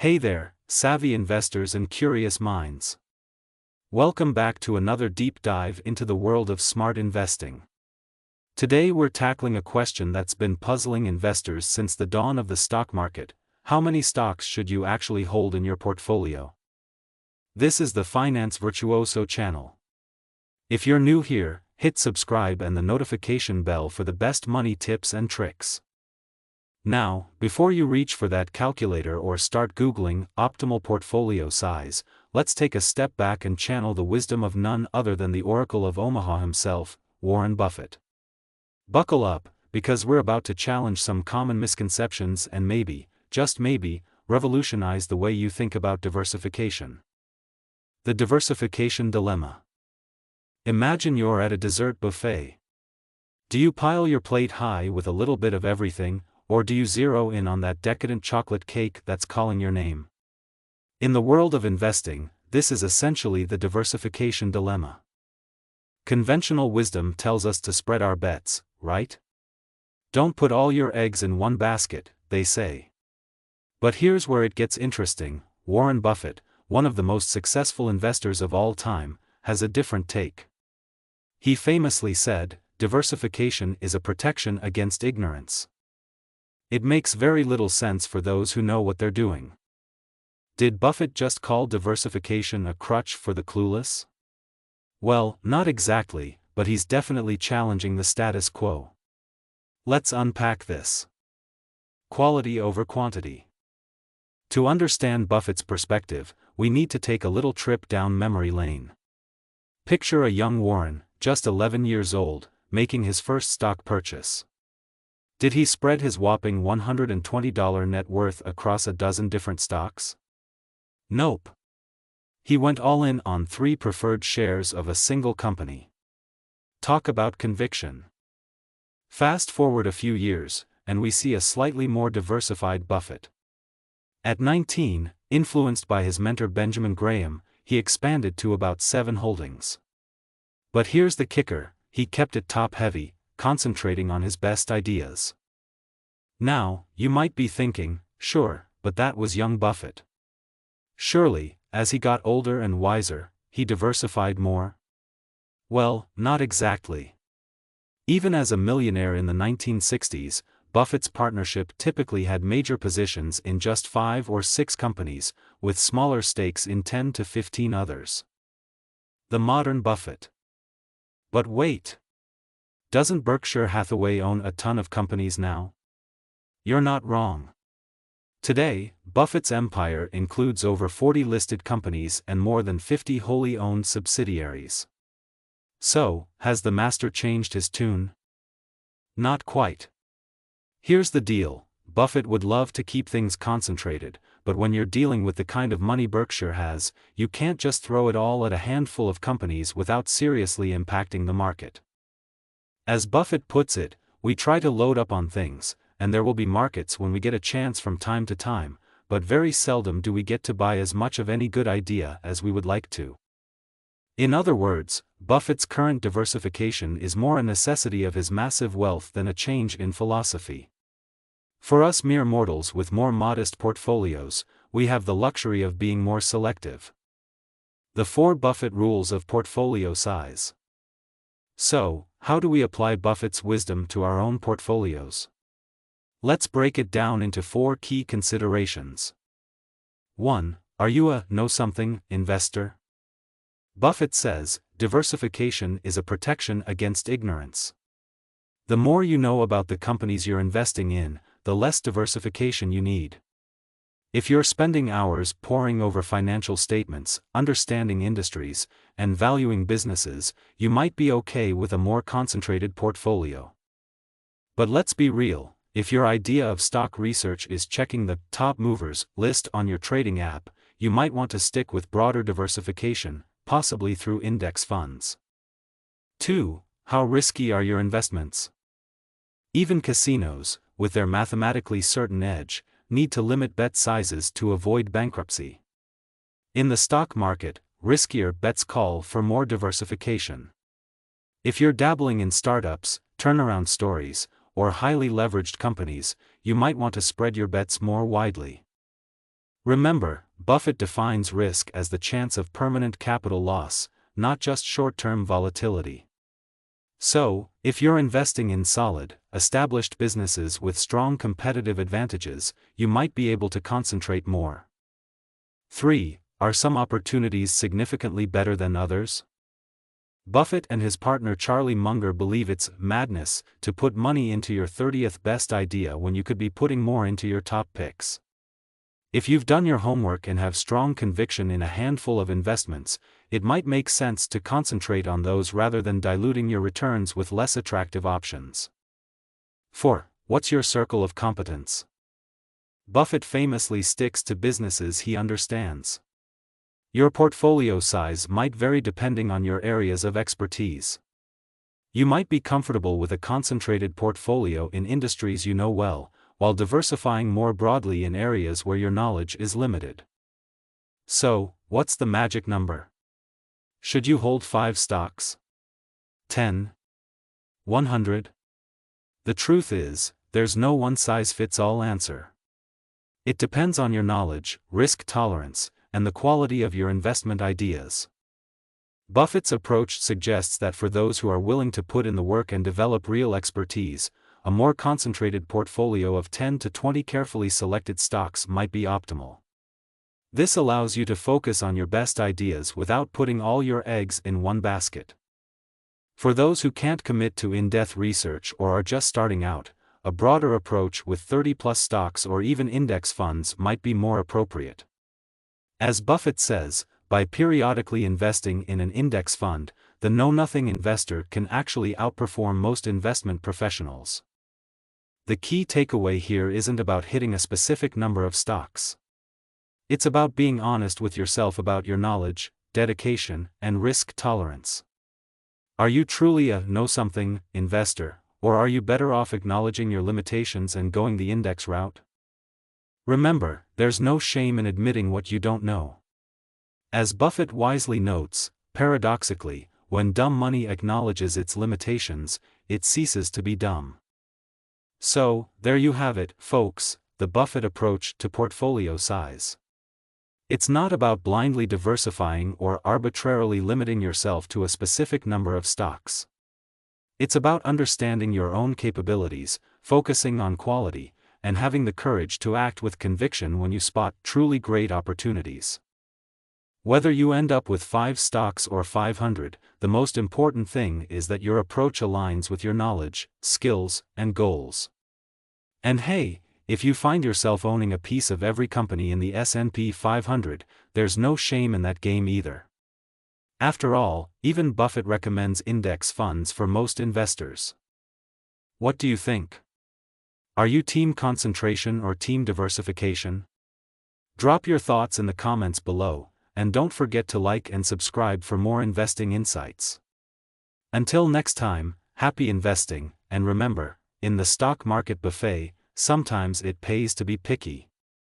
Hey there, savvy investors and curious minds. Welcome back to another deep dive into the world of smart investing. Today we're tackling a question that's been puzzling investors since the dawn of the stock market: how many stocks should you actually hold in your portfolio? This is the Finance Virtuoso channel. If you're new here, hit subscribe and the notification bell for the best money tips and tricks. Now, before you reach for that calculator or start Googling optimal portfolio size, let's take a step back and channel the wisdom of none other than the Oracle of Omaha himself, Warren Buffett. Buckle up, because we're about to challenge some common misconceptions and maybe, just maybe, revolutionize the way you think about diversification. The diversification dilemma. Imagine you're at a dessert buffet. Do you pile your plate high with a little bit of everything, or do you zero in on that decadent chocolate cake that's calling your name? In the world of investing, this is essentially the diversification dilemma. Conventional wisdom tells us to spread our bets, right? Don't put all your eggs in one basket, they say. But here's where it gets interesting. Warren Buffett, one of the most successful investors of all time, has a different take. He famously said, "Diversification is a protection against ignorance." It makes very little sense for those who know what they're doing. Did Buffett just call diversification a crutch for the clueless? Well, not exactly, but he's definitely challenging the status quo. Let's unpack this. Quality over quantity. To understand Buffett's perspective, we need to take a little trip down memory lane. Picture a young Warren, just 11 years old, making his first stock purchase. Did he spread his whopping $120 net worth across a dozen different stocks? Nope. He went all in on 3 preferred shares of a single company. Talk about conviction. Fast forward a few years, and we see a slightly more diversified Buffett. At 19, influenced by his mentor Benjamin Graham, he expanded to about 7 holdings. But here's the kicker: he kept it top-heavy, concentrating on his best ideas. Now, you might be thinking, sure, but that was young Buffett. Surely, as he got older and wiser, he diversified more? Well, not exactly. Even as a millionaire in the 1960s, Buffett's partnership typically had major positions in just 5 or 6 companies, with smaller stakes in 10 to 15 others. The modern Buffett. But wait. Doesn't Berkshire Hathaway own a ton of companies now? You're not wrong. Today, Buffett's empire includes over 40 listed companies and more than 50 wholly owned subsidiaries. So, has the master changed his tune? Not quite. Here's the deal: Buffett would love to keep things concentrated, but when you're dealing with the kind of money Berkshire has, you can't just throw it all at a handful of companies without seriously impacting the market. As Buffett puts it, we try to load up on things, and there will be markets when we get a chance from time to time, but very seldom do we get to buy as much of any good idea as we would like to. In other words, Buffett's current diversification is more a necessity of his massive wealth than a change in philosophy. For us mere mortals with more modest portfolios, we have the luxury of being more selective. The 4 Buffett rules of portfolio size. So, how do we apply Buffett's wisdom to our own portfolios? Let's break it down into 4 key considerations. 1. Are you a know-something investor? Buffett says, diversification is a protection against ignorance. The more you know about the companies you're investing in, the less diversification you need. If you're spending hours poring over financial statements, understanding industries, and valuing businesses, you might be okay with a more concentrated portfolio. But let's be real, if your idea of stock research is checking the top movers list on your trading app, you might want to stick with broader diversification, possibly through index funds. 2. How risky are your investments? Even casinos, with their mathematically certain edge, need to limit bet sizes to avoid bankruptcy. In the stock market, riskier bets call for more diversification. If you're dabbling in startups, turnaround stories, or highly leveraged companies, you might want to spread your bets more widely. Remember, Buffett defines risk as the chance of permanent capital loss, not just short-term volatility. So, if you're investing in solid, established businesses with strong competitive advantages, you might be able to concentrate more. 3. Are some opportunities significantly better than others? Buffett and his partner Charlie Munger believe it's madness to put money into your 30th best idea when you could be putting more into your top picks. If you've done your homework and have strong conviction in a handful of investments, it might make sense to concentrate on those rather than diluting your returns with less attractive options. 4. What's your circle of competence? Buffett famously sticks to businesses he understands. Your portfolio size might vary depending on your areas of expertise. You might be comfortable with a concentrated portfolio in industries you know well, while diversifying more broadly in areas where your knowledge is limited. So, what's the magic number? Should you hold 5 stocks? 10? 100? The truth is, there's no one-size-fits-all answer. It depends on your knowledge, risk tolerance, and the quality of your investment ideas. Buffett's approach suggests that for those who are willing to put in the work and develop real expertise, a more concentrated portfolio of 10 to 20 carefully selected stocks might be optimal. This allows you to focus on your best ideas without putting all your eggs in one basket. For those who can't commit to in-depth research or are just starting out, a broader approach with 30-plus stocks or even index funds might be more appropriate. As Buffett says, by periodically investing in an index fund, the know-nothing investor can actually outperform most investment professionals. The key takeaway here isn't about hitting a specific number of stocks. It's about being honest with yourself about your knowledge, dedication, and risk tolerance. Are you truly a know-something investor, or are you better off acknowledging your limitations and going the index route? Remember, there's no shame in admitting what you don't know. As Buffett wisely notes, paradoxically, when dumb money acknowledges its limitations, it ceases to be dumb. So, there you have it, folks, the Buffett approach to portfolio size. It's not about blindly diversifying or arbitrarily limiting yourself to a specific number of stocks. It's about understanding your own capabilities, focusing on quality, and having the courage to act with conviction when you spot truly great opportunities. Whether you end up with 5 stocks or 500, the most important thing is that your approach aligns with your knowledge, skills, and goals. And hey, if you find yourself owning a piece of every company in the S&P 500, there's no shame in that game either. After all, even Buffett recommends index funds for most investors. What do you think? Are you team concentration or team diversification? Drop your thoughts in the comments below, and don't forget to like and subscribe for more investing insights. Until next time, happy investing, and remember, in the stock market buffet, sometimes it pays to be picky.